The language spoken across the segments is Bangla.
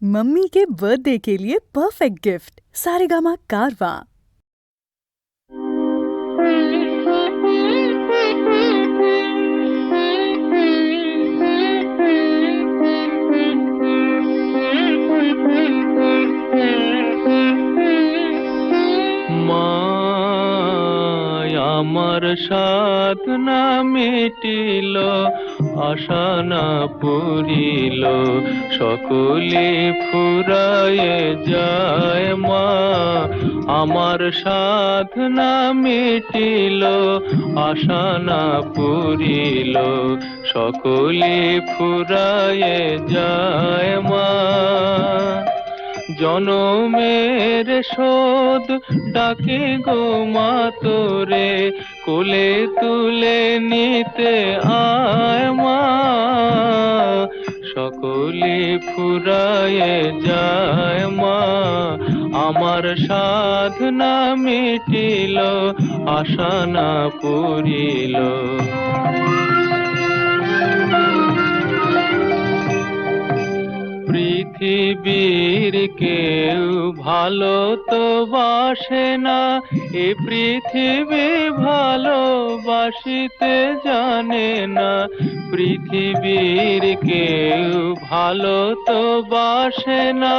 मम्मी के बर्थडे के लिए परफेक्ट गिफ्ट सारेगामा कारवां। আমার সাধনা মিটিল, আশা না পুরিল, সকলে ফুরায়ে যায় মা। আমার সাধনা মিটিল, আশা না পুরিল, সকলে ফুরায়ে যায় মা। জনমের শোধ ডাকে গো মা তোরে, কোলে তুলে নিতে আয় মা। সকলে ফুরায়ে যায় মা, আমার সাধনা মিটিল, আশা না পুরিল। পৃথিবীর কেউ ভালো তো বাসে না, এ পৃথিবী ভালোবাসিতে জানে না। পৃথিবীর কেউ ভালো তো বাসে না,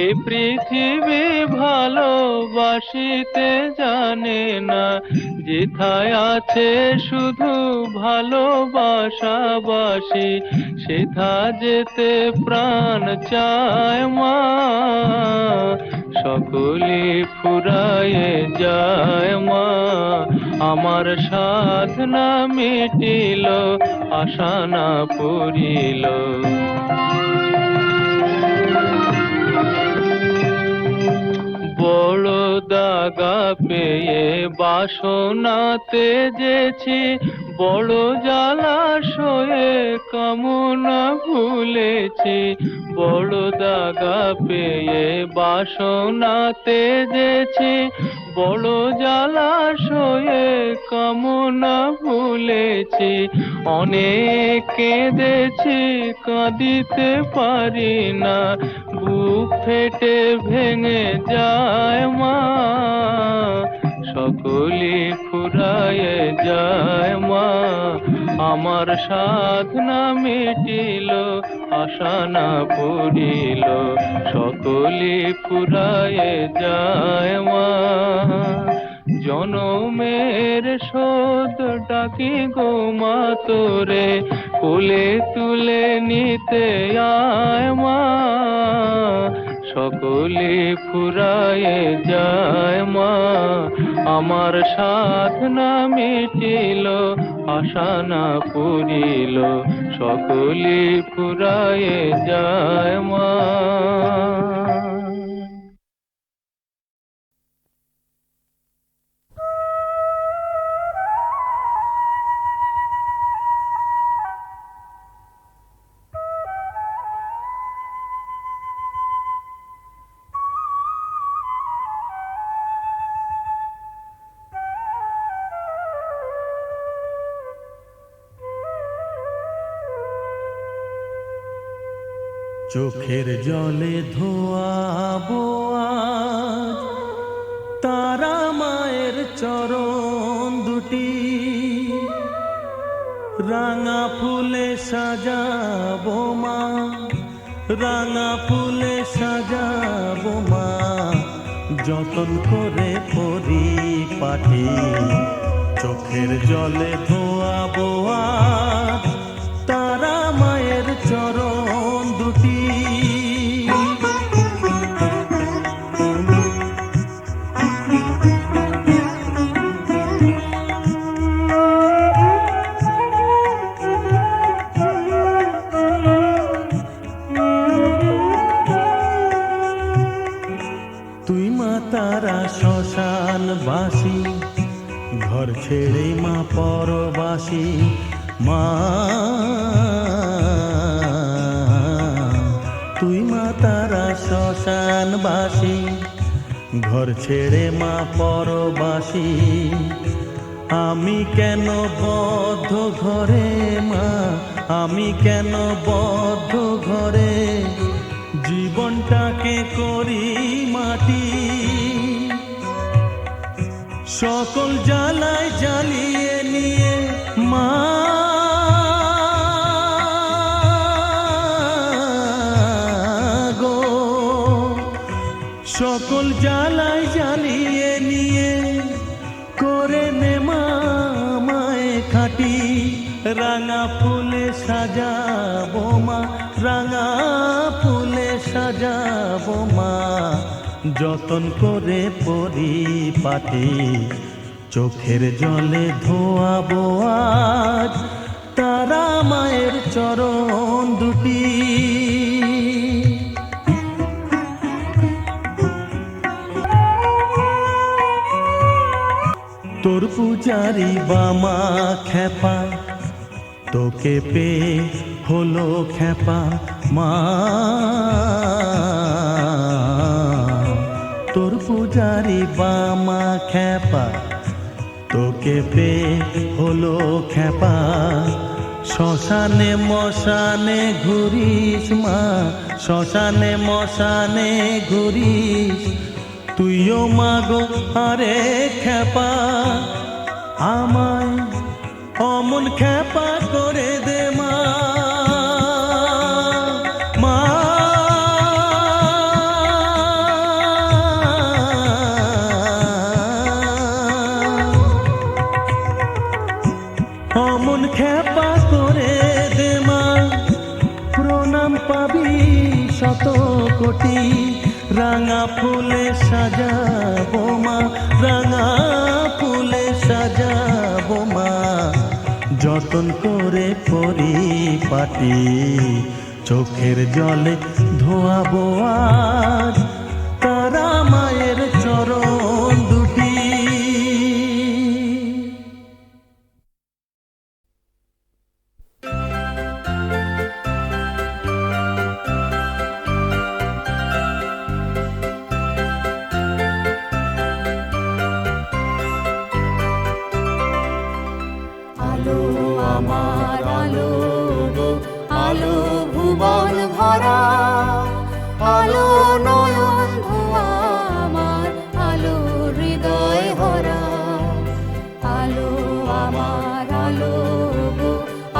এ পৃথিবী ভালোবাসিতে জানে না। যেথায় আছে শুধু ভালোবাসাবাসি, সেথা যেতে প্রাণ চায় মা। সকলে ফুরায়ে যায় মা, আমার সাধনা মিটিল, আশা না পুরিল। বড় দাগা পেয়ে বাসনা তেজেছি, বড় জলাশয়ে কামনা ভুলেছি। বড় দাগা পেয়ে বাসনা তেজেছি, বড় জলাশয়ে কামনা ভুলেছি। অনেক কেঁদেছি, কাঁদিতে পারি না, বুক ফেটে ভেঙে যায় মা। সকলে ফুরায়ে যায় মা, আমার সাধনা মিটিল, আশা না পুরিল। সকলে ফুরায়ে যায় মা, জনমের শোধ ডাকি গো মা তোরে, কোলে তুলে নিতে আয় মা। সকলে ফুরায়ে যায় মা, আমার সাধনা মিটিল, আশা না পুরিল। সকলে ফুরায়ে যায় মা। চোখের জলে ধোয়াবো আজ তারা মায়ের চরণ দুটি, রাঙা ফুলে সাজাবো মা, রাঙা ফুলে সাজাবো মা। যতন করে পরিপাটি, চোখের জলে ধোয়াবো আজ তারা মায়ের চরণ দুটি। তুই মা তারা শ্মশানবাসী, ঘর ছেড়ে মা পরবাসী মা। তুই মা তারা শ্মশানবাসী, ঘর ছেড়ে মা পরবাসী। আমি কেন বদ্ধ ঘরে মা, আমি কেন বদ্ধ ঘরে, জীবন তোমাকে করি মাটি, সকল জ্বালায় জ্বালিয়ে নিয়ে মা গো, সকল জ্বালায় জ্বালিয়ে নিয়ে করে নে মা মায়ে খাটি। রাঙা ফুলে সাজাবো মা, রাঙা ফুলে সাজাবো মা, যতন করে পরিপাটি। চোখের জলে ধোয়াবো আজ তারা মায়ের চরণ দুটি। তোর পূজারি বামা খেপা, তোকে পেয়ে হলো খেপা মা। তোর পূজারি বামা খেপা, তোকে পেয়ে হলো খেপা। শ্মশানে মশানে ঘুরিস মা, শ্মশানে মশানে ঘুরিস, তুইও মাগো আরে খেপা। আমায় অমন খেপা করে দে মা, মা অমন খেপা করে দে মা, প্রণাম পাবি শত কোটি। রাঙা ফুলে সাজাবো মা, রাঙা ফুলে সাজাবো মা, যতন করে পরিপাটি। চোখের জলে ধোয়াবো আজ তারা মায়ের চরণ দুটি। আলো আমার আলো গো, আলো ভুবন ভরা, আলো নয়ন ধোয়া আমার, আলো হৃদয় ভরা। আলো আমার আলো গো,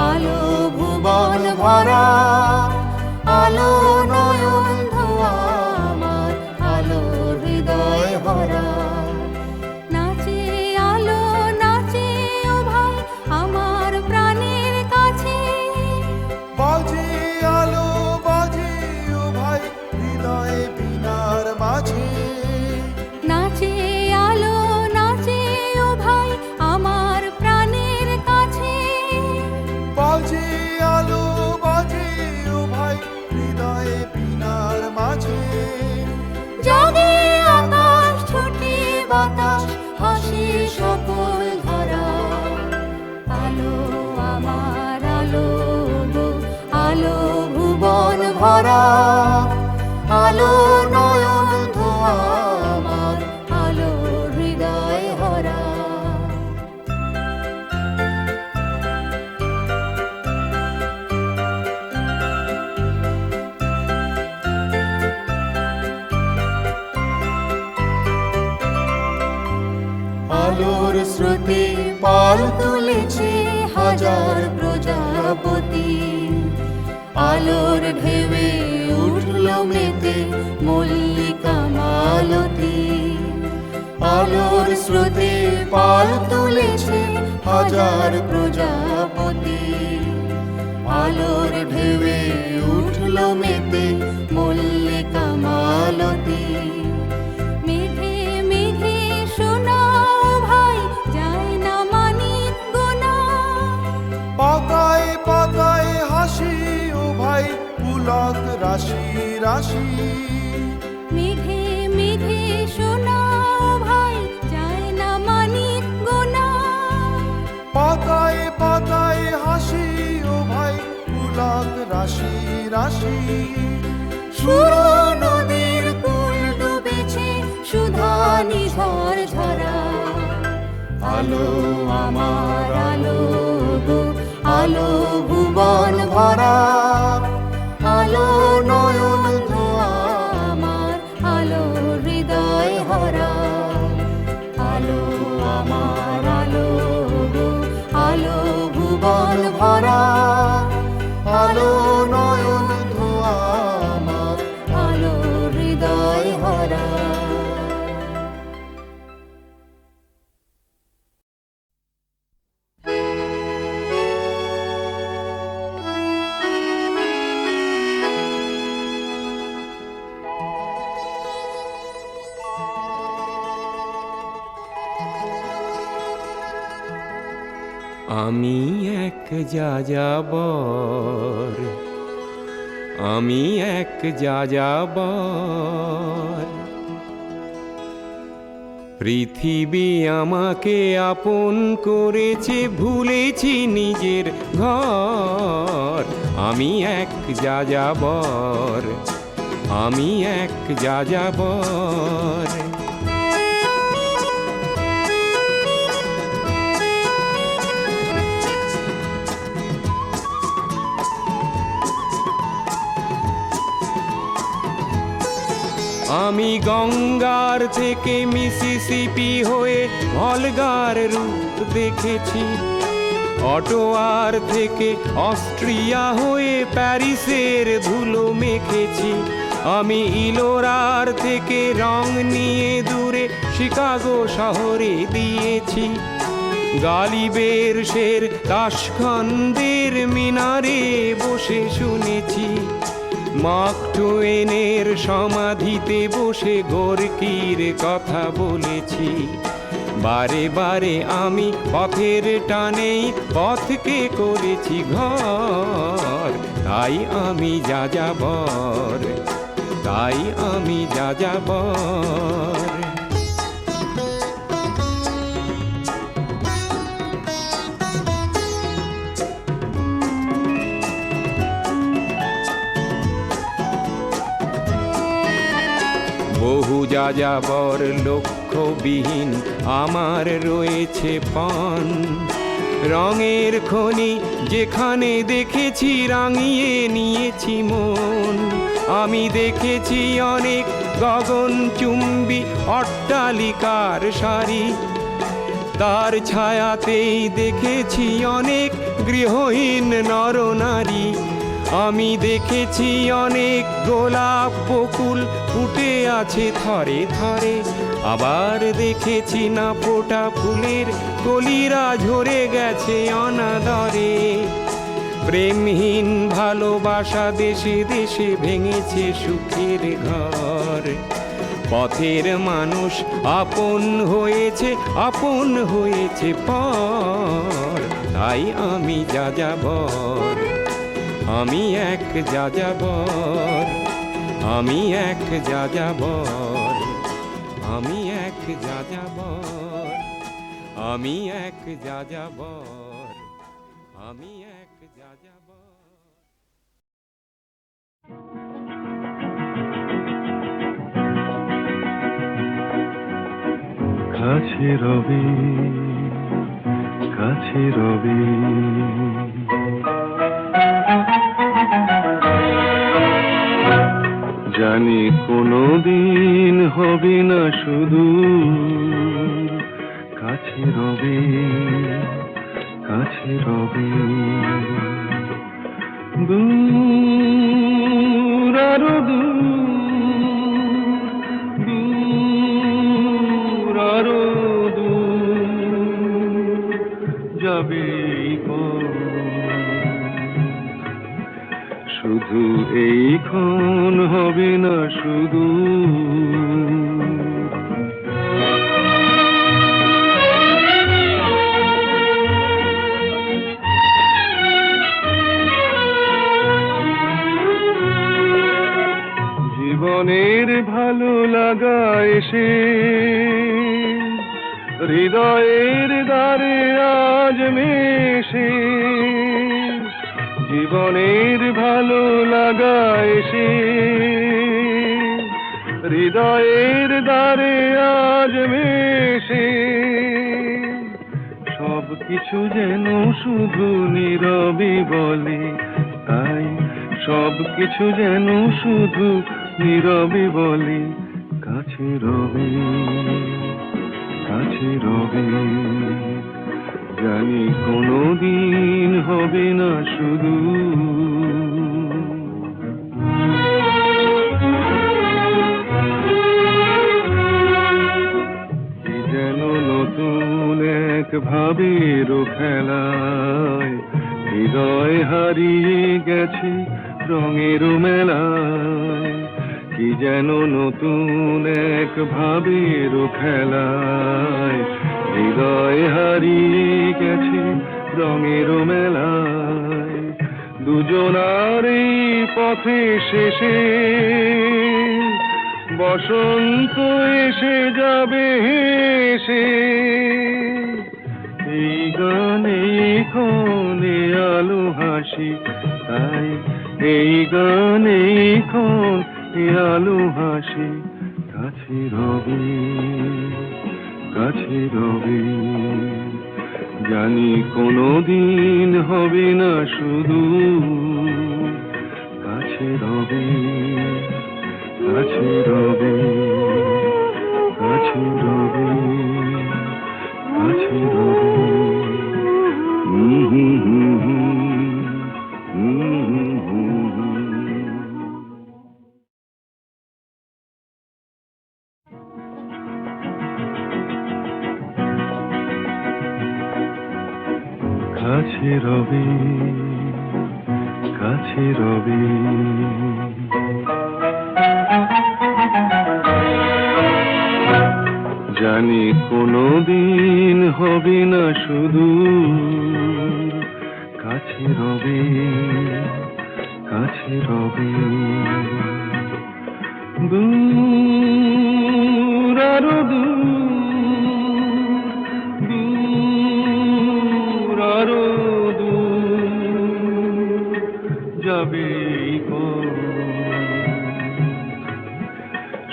আলো ভুবন ভরা, আলো নয়ন ধোয়া আমার, আলো হৃদয় ভরা। নাচে আলো নাচে ও ভাই আমার প্রাণের কাছে, বাজে আলো বাজে ও ভাই হৃদয়ে বিনার মাঝে। নাচে আলো নাচে ও ভাই আমার প্রাণের কাছে, বাজে আলো বাজে ও ভাই হৃদয়ে বিনার মাঝে। জাগে আকাশ ছুটে বাতাস হাসি সকল ধরা। আলো আমার আলো গো, আলো ভুবন ভরা, আলো নয়ন ধোয়া আমার, আলো হৃদয় ভরা। আলোর স্রোতে পাল তুলেছে হাজার প্রজাপতি, আলোর ঢেউয়ে উঠল মেতে মল্লিকা মালতী। আলোর স্রোতে পাল তুলেছে হাজার প্রজাপতি, আলোর ঢেউয়ে উঠল মেতে মল্লিকা মালতী। মেঘে মেঘে শোনাও ভাই যায় না মানিক গোনা, পাতায় পাতায় হাসি ও ভাই পুলক রাশি রাশি। মেঘে মেঘে শোনাও ভাই যায় না মানিক গোনা, পাতায় পাতায় হাসি ও ভাই পুলক রাশি রাশি। সুর নদীর কুল ডুবেছে সুধা নিঝর ঝরা। আলো আমার আলো গো, আলো ভুবন ভরা, আলো নয়ন ধোয়া আমার, আমি এক যাযাবর, আমি এক যাযাবর। পৃথিবী আমাকে আপন করেছে, ভুলেছি নিজের ঘর। আমি এক যাযাবর, আমি এক যাযাবর। আমি গঙ্গার থেকে মিসিসিপি হয়ে ভলগার রূপ দেখেছি, অটোয়ার থেকে অস্ট্রিয়া হয়ে প্যারিসের ধুলো মেখেছি। আমি ইলোরার থেকে রং নিয়ে দূরে শিকাগো শহরে দিয়েছি। গালিবের শের তাশখন্দের মিনারে বসে শুনেছি। মার্ক টুয়েনের সমাধিতে বসে গোর্কির কথা বলেছি। বারে বারে আমি পথের টানেই পথকে করেছি ঘর। তাই আমি যাযাবর, তাই আমি যাযাবর। বহু যাযাবর লক্ষ্যবিহীন আমার রয়েছে পণ। রঙের খনি যেখানে দেখেছি রাঙিয়ে নিয়েছি মন। আমি দেখেছি অনেক গগনচুম্বী অট্টালিকার সারি, তার ছায়াতেই দেখেছি অনেক গৃহহীন নরনারী। আমি দেখেছি অনেক গোলাপ বকুল ফুটে আছে থরে থরে, আবার দেখেছি না ফোটা ফুলের কলিরা ঝরে গেছে অনাদরে। প্রেমহীন ভালোবাসা দেশে দেশে ভেঙেছে সুখের ঘর। পথের মানুষ আপন হয়েছে পর। তাই আমি যাযাবর, আমি এক যাযাবর, আমি এক যাযাবর, আমি এক যাযাবর, আমি এক যাযাবর, আমি এক যাযাবর। কাছে রবি, কাছে রবি, জানি কোনোদিন হবে না শুধু। কাছে রবি, কাছে রবি, দূর আরো দূর, দূর আরো দূর যাবে শুধু এইক্ষণ হবে না শুধু। জীবনের ভালো লাগা এসে হৃদয়ের দ্বারে আজ মেশে। জীবনের ভালো লাগা এসে হৃদয়ের দ্বারে আজ মেশে। সব কিছু যেন শুধু নীরবে বলে, তাই সব কিছু যেন শুধু নীরবে বলে। কাছে রবি, কাছে রবি, জানি কোনোদিন হবে না শুধু। কি যেন নতুন এক ভাবের খেলায় হৃদয় হারিয়ে গেছে রঙের মেলায়। কি যেন নতুন এক ভাবের খেলায় হৃদয় হারিয়ে গেছে রঙের মেলায় দুজনার এই পথে শেষে বসন্ত এসে যাবে হেসে এই গানে ক্ষণে আলো হাসি তাই এই গানে ক্ষণে আলো হাসি কাছে রবে জানি কোনোদিন হবে না শুধু কাছে রবে কাছে রবে কাছে রবে কাছে রবে কাছে রবে কাছে রবে জানি কোনোদিন হবে না শুধু কাছে রবে কাছে রবে দূর আরো দূর আরো দূর যাবে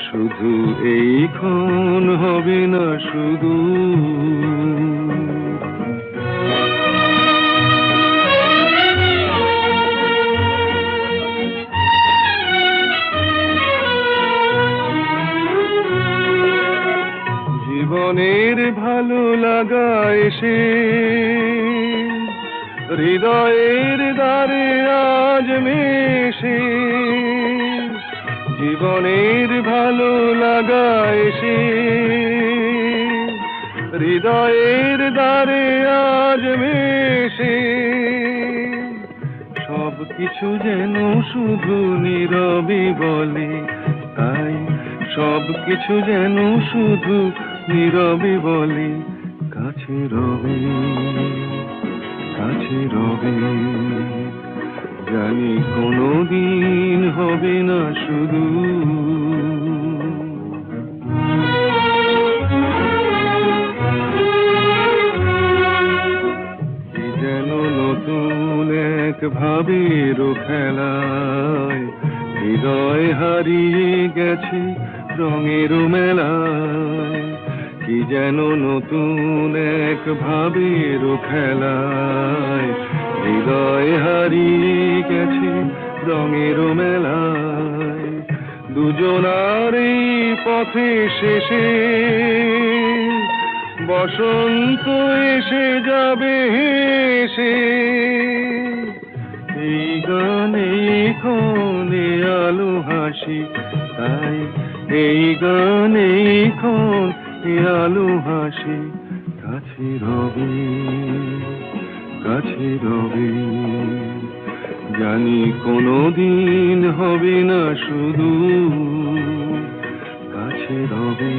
শুধু এইক্ষণ হবে না শুধু জীবনের ভালো লাগা এসে হৃদয়ের দ্বারে আজ মেশে জীবনের ভালো লাগা এসে হৃদয়ের দ্বারে আজ মেশে সব কিছু যেন শুধু নীরবে বলে তাই সব কিছু যেন শুধু নীরবে বলে কাছে রবে কাছে রবে জানি কোনোদিন হবে না শুধু কি যেন নতুন এক ভাবের খেলায় হৃদয় হারিয়ে গেছে রঙের মেলায় কি যেন নতুন এক ভাবের খেলায় হৃদয় হারিয়ে গেছে রঙের মেলায় দুজনার এই পথে শেষে বসন্ত এসে যাবে হেসে এই গানে ক্ষণে আলো হাসি তাই এই গানে ক্ষণে আলো হাসি কাছে রবে কাছে রবে জানি কোনোদিন হবে না শুধু কাছে রবে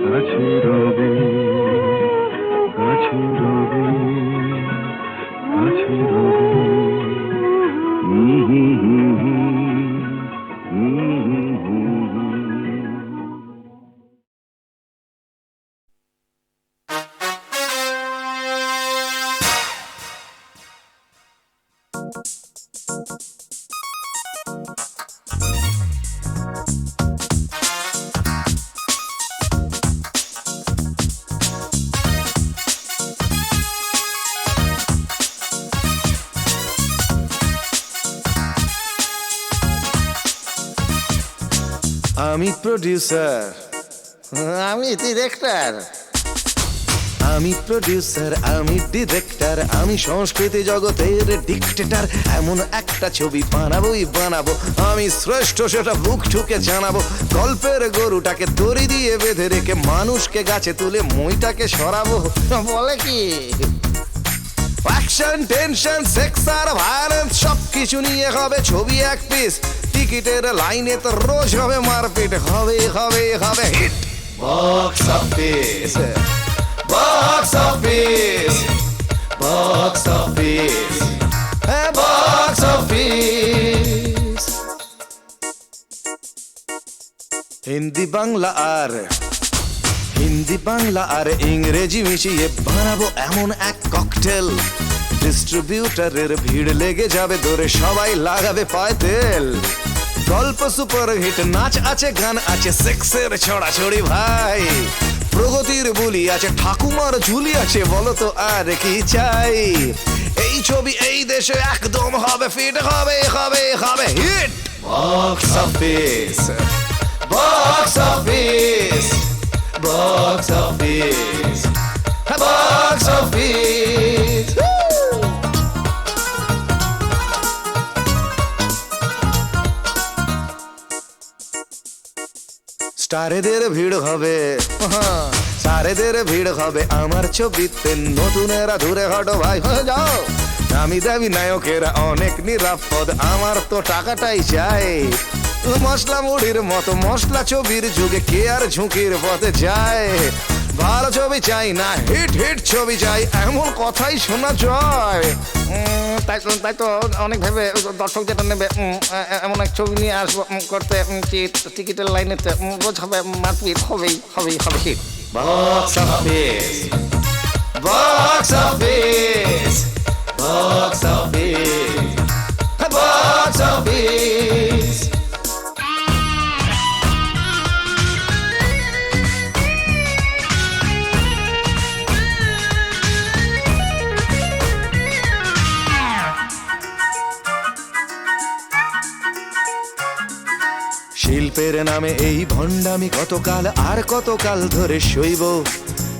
কাছে রবে কাছে রবে কাছে রবে আমি প্রডিউসার, আমি ডিরেক্টর। আমি প্রডিউসার, আমি ডিরেক্টর, আমি সংস্কৃতি জগতের ডিক্টেটর। এমন একটা ছবি বানাবোই বানাবো, আমি শ্রেষ্ঠ সেটা বুক ঠুকে জানাবো। গল্পের গরুটাকে দড়ি দিয়ে বেঁধে রেখে মানুষকে গাছে তুলে মইটাকে সরাবো। বলে কি অ্যাকশন, টেনশন, সেক্স আর ভায়োলেন্স সবকিছু নিয়ে হবে ছবি এক পিস। টিকিটের লাইনে তো রোজ হবে মারপিট, হবে হবে হবে hit. Box office, box office, box office, হ্যাঁ বক্স অফিস। হিন্দি বাংলা আর ইংরেজি মিশিয়ে বানাবো এমন এক ককটেল, ডিস্ট্রিবিউটারের ভিড় লেগে যাবে দৌড়ে, সবাই লাগাবে পায়ে তেল। গল্প সুপার হিট, নাচ আছে, গান আছে, সেক্সের ছড়াছড়ি ভাই, প্রগতির বুলি আছে, ঠাকুমার ঝুলি আছে, বলো তো আর কি চাই। এই ছবি এই দেশে একদম হবে ফিট, হবে হবে হবে hit. Box office, box office, box office, box office. স্টারেদের ভিড় হবে, স্টারেদের ভিড় হবে আমার ছবিতে, নতুনেরা দূরে হটো ভাই হয়ে যাও। নামি দামি নায়কেরা অনেক নিরাপদ, আমার তো টাকাটাই চাই। মশলা মুড়ির মতো মশলা ছবির যুগে কে আর ঝুঁকির পথে যায়। ভালো ছবি চাই না, হিট হিট ছবি চাই, এমন কথাই শোনা যায়। তাই তো অনেক ভেবে দর্শক যেটা নেবে এমন এক ছবি নিয়ে আসবো করতে, টিকিটের লাইনেতে রোজ হবে মারপিট, হবেই হবেই হবে hit. Box office, box office, box office, box office. শিল্পের নামে এই ভণ্ডামি কতকাল আর কতকাল ধরে সইব,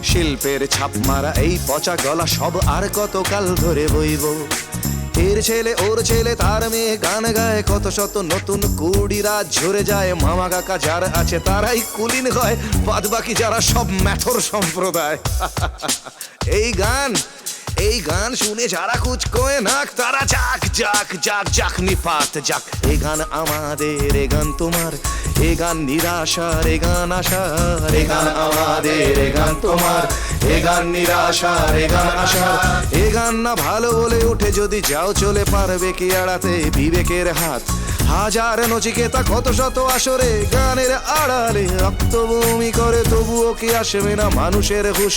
শিল্পের ছাপ মারা এই পচা গলা সব আর কতকাল ধরে বইব। এর ছেলে ওর ছেলে তার মেয়ে গান গায়, কত শত নতুন কুড়িরা ঝরে যায়, মামা কাকা যার আছে তারাই কুলিন হয়, বাদ বাকি যারা সব ম্যাথর সম্প্রদায়। এই গান শুনে যারা কুচকোয় নাক, তারা যাক যাক যাক যাক নিপাত যাক। এই গান আমাদের, এ গান তোমার, এ গান নিরাশার, এ গান আশার, এ গান আমাদের, এ গান তোমার, এ গান নিরাশার, এ গান আশার। এ গান না ভালো বলে উঠে যদি যাও চলে, পারবে কি এড়াতে বিবেকের হাত। হাজার নচিকেতা কত শত আসরে, গানের আড়ালে রক্তভূমি করে, তবুও কি আসবে না মানুষের হুঁশ।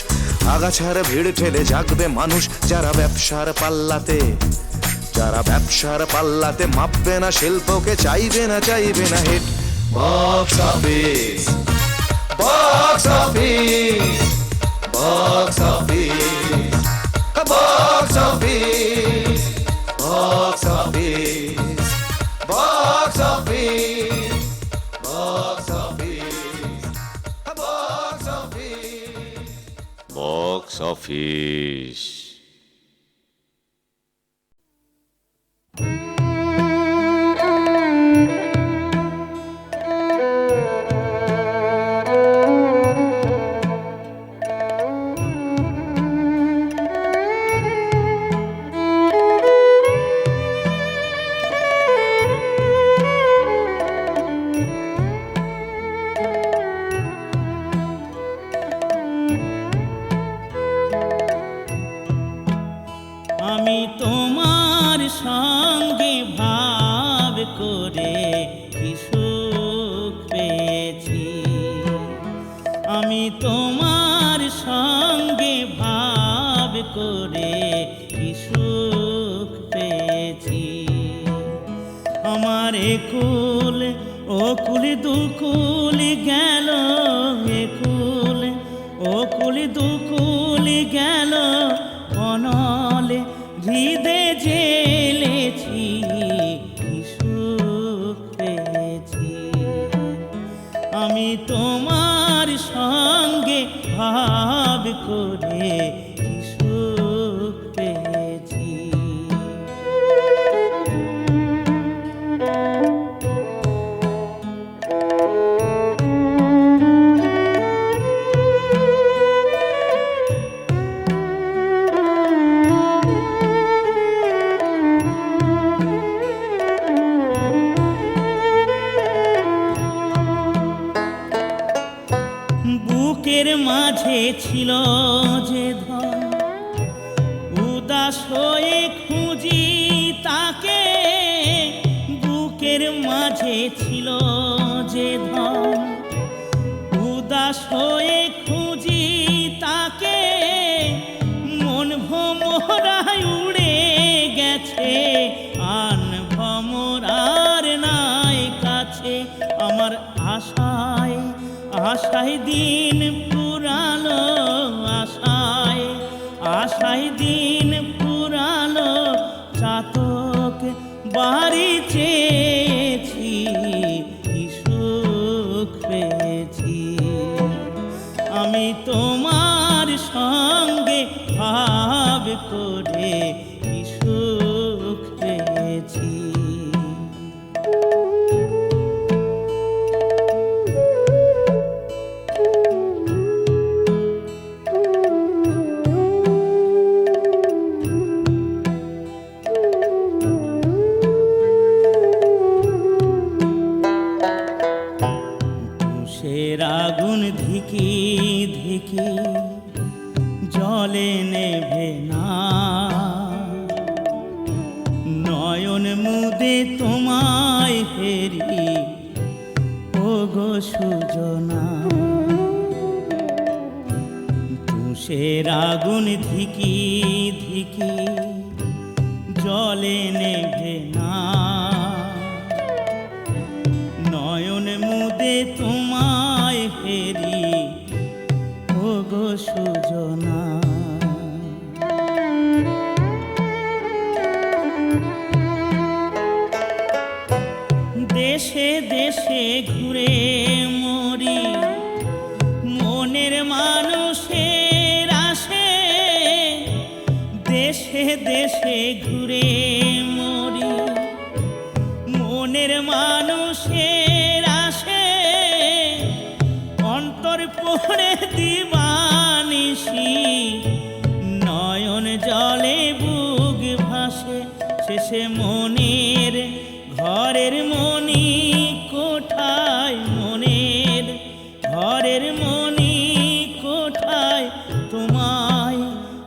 আগাছার ভিড় ঠেলে জাগবে মানুষ, যারা ব্যবসার পাল্লাতে, যারা ব্যবসার পাল্লাতে মাপবে না শিল্পকে, চাইবে না hit. Box office, box office, box office, box office, box office, box office, box office, box office, box office. আমি তোমার সঙ্গে ভাব করে কি সুখ পেয়েছি, আমি তোমার সঙ্গে ভাব করে কি সুখ পেয়েছি। আমার একুল ওকুল দুকুল গেল, একুল ওকুল দুকুল গেল, অনলে হৃদে জেলেছি কি সুখ পেয়েছি। আমি তোমার সঙ্গে ভাব করে কি সুখ পেয়েছি। বুকের মাঝে ছিল যে ধন, উদার উদাস হয়ে খুঁজি তাকে, বুকের মাঝে ছিল যে ধন। উদাস হয়ে খুঁজি তাকে, মন ভোমরায় উড়ে গেছে, আন ভমরার নাই কাছে। আমার আশায় আশায় দিন পুরালো, আশায় আশায় দিন পুরালো, চাতক বাড়ি চেয়েছি, কি সুখ পেয়েছি। আমি তোমার সঙ্গে ভাব করে কি সুখ পেয়েছি। তুষের আগুন ধিকি ধিকি জলে নেভে না, নয়ন মুদে তোমায় ফেরি ওগো সুজনা। তুষের আগুন ধিকি ধিকি জলে নেভে না, নয়ন মুদে তোমায় ফেরি ওগো সুজনা। দেশে দেশে ঘুরে মরি, মনের মানুষের আসে। দেশে দেশে ঘুরে মরি, মনের মানুষের আসে। অন্তর পড়ে দিবানিশি, নয়ন জলে বুক ভাসে। শেষে মনের ঘরের মনি কোঠায়, মনের ঘরের মনি কোঠায়, তোমায়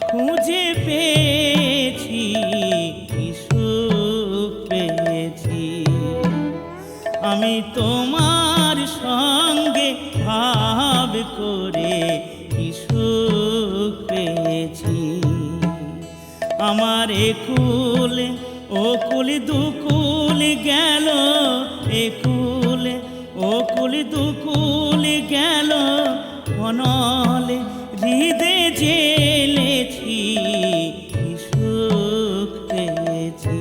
খুঁজে পেয়েছি, কি সুখ পেয়েছি। আমি তোমার সঙ্গে ভাব করে কি সুখ পেয়েছি। আমার একুল ওকুল দুকুল গেল, একুল ওকুল দুকুল গেল, অনল হৃদে জেলেছি, কি সুখ পেয়েছি।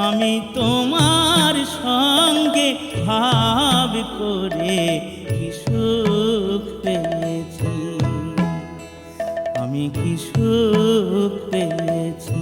আমি তোমার সঙ্গে ভাব করে কি সুখ পেয়েছি, আমি কি সুখ পেয়েছি।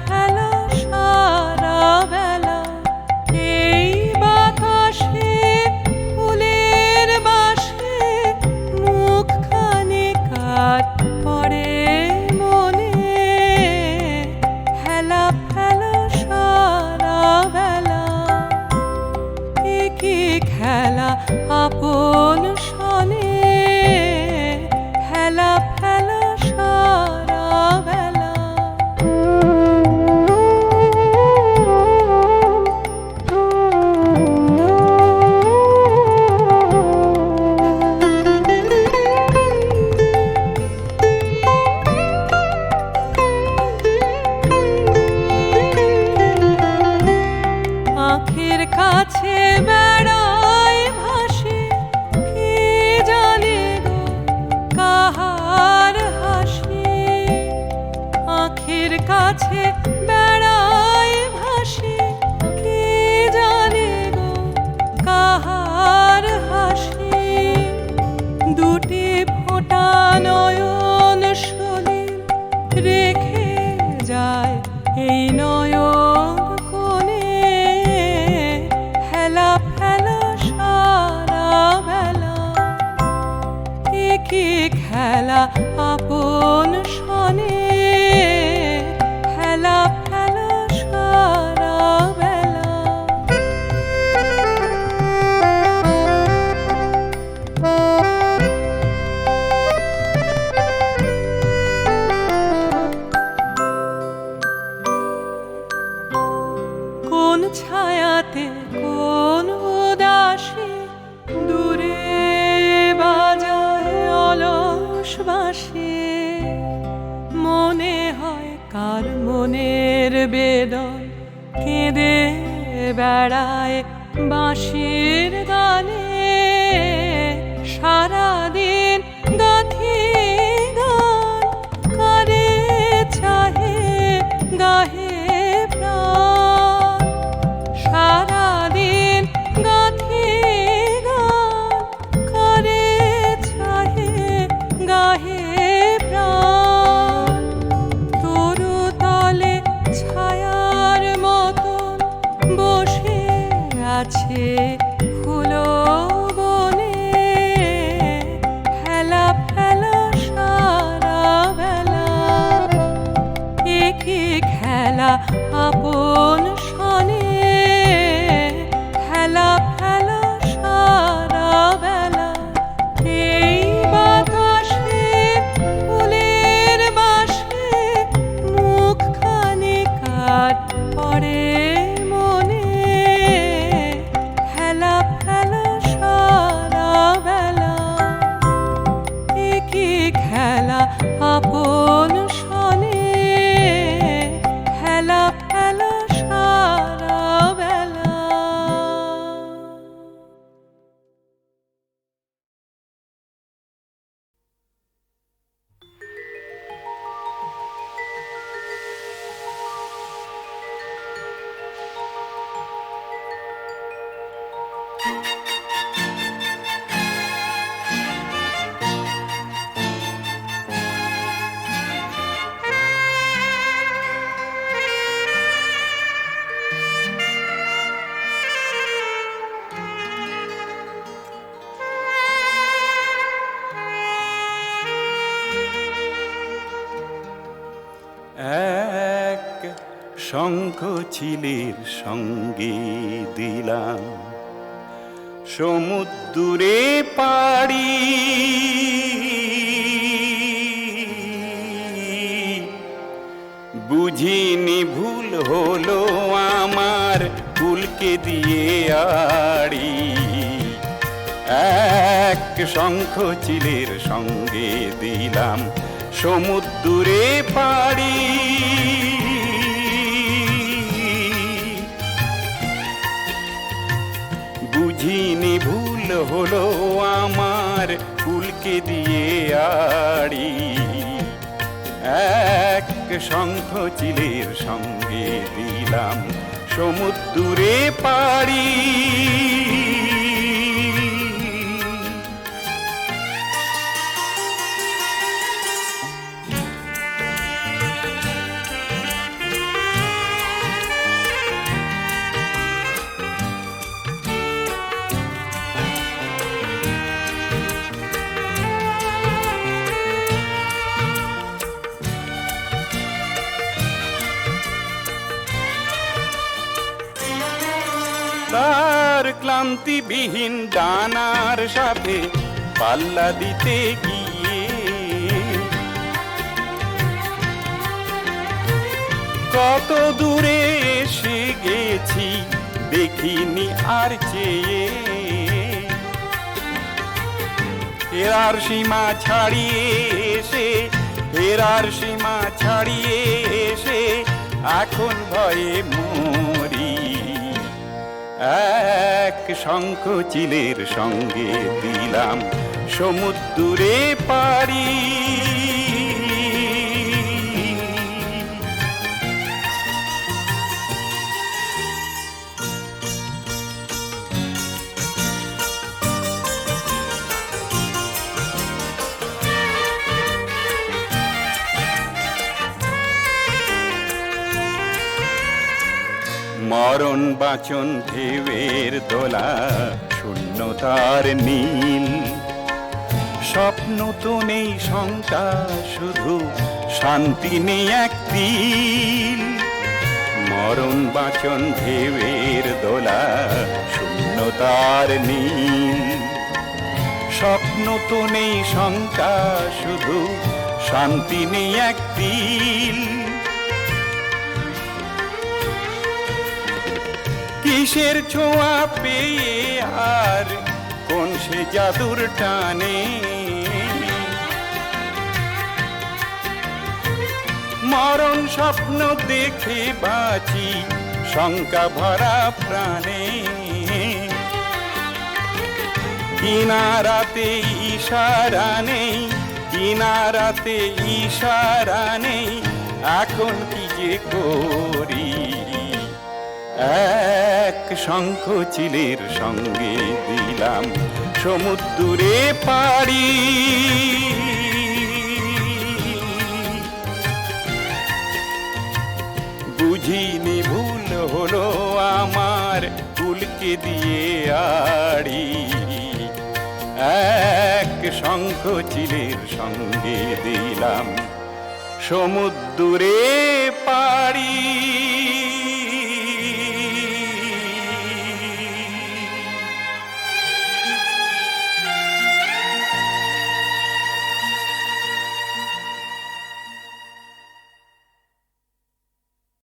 ফেলা সারা বেলা এই বাতাসে ফুলের বাসে মুখখানি কার পড়ে মনে হেলা ফেলা সারা বেলা কি খেলা আপন সনে হেলা ফেলা সারা বেলা আখের কাছে বেড়ায় ভাসে কে জানে গো কাহার হাসি আখের কাছে বেড়ায় ভাসে কে জানে গো কাহার হাসি দুটি ফোঁটা নয়ন সলিল রেখে যায় এই নয়ন কোণে হেলা ফেলা সারা বেলা কি খেলা আপন সনে হেলা ফেলা সারা বেলা কোন ছায়াতে কোন উদাসী দূরে বাজায় অলস বাঁশি মনে হয় কার মনের বেদন কেঁদে বেড়ায় বাঁশির গানে সারাদিন গাথি গান করে চাহে গাহে প্রাণ সারাদিন গাথি গান করে চাহে গাহে প্রাণ তরু তলে ছায়ার মতন বসে আছে ফুলো বনে হেলা ফেলা সারা বেলা কি খেলা আপন সনে হেলা ফেলা সারা বেলা এই বাতাসে ফুলের বাসে মুখখানি কার পড়ে মনে হেলা ফেলা সারা বেলা কি খেলা আপন সনে হেলা ফেলা সারা বেলা এক শঙ্খ চিলের সঙ্গে দিলাম সমুদ্রে পাড়ি বুঝিনি ভুল হলো আমার কুলকে দিয়ে আড়ি এক শঙ্খ চিলের সঙ্গে দিলাম সমুদ্রে পাড়ি বুঝিনি ভুল হলো আমার কুলকে দিয়ে আড়ি এক শঙ্খ চিলের সঙ্গে দিলাম সমুদ্রে পাড়ি তার ক্লান্তিবিহীন ডানার সাথে পাল্লা দিতে গিয়ে কত দূরে এসে গেছি দেখিনি আর চেয়ে, ফেরার সীমা ছাড়িয়ে এসে, ফেরার সীমা ছাড়িয়ে এসে এখন ভয়ে মরি। এক শঙ্খ চিলের সঙ্গে দিলাম সমুদ্রে পারি। মরণ বাচন ঢেউয়ের দোলা শূন্যতার নীল, স্বপ্ন তো নেই শঙ্কা শুধু শান্তি নেই এক তিল। মরণ বাচন ঢেউয়ের দোলা শূন্যতার নীল, স্বপ্ন তো নেই শঙ্কা শুধু শান্তি নেই এক তিল। কিসের ছোঁয়া পেয়ে আর কোন সে জাদুর টানে মরণ স্বপ্ন দেখে বাঁচি শঙ্কা ভরা প্রাণে। কিনারাতে ইশারা নেই, কিনারাতে ইশারা নেই, এখন কি যে করি। এক শঙ্খ চিলের সঙ্গে দিলাম সমুদ্রে পাড়ি। বুঝিনি ভুল হলো আমার কুলকে দিয়ে আড়ি। এক শঙ্খ চিলের সঙ্গে দিলাম সমুদ্রে পাড়ি।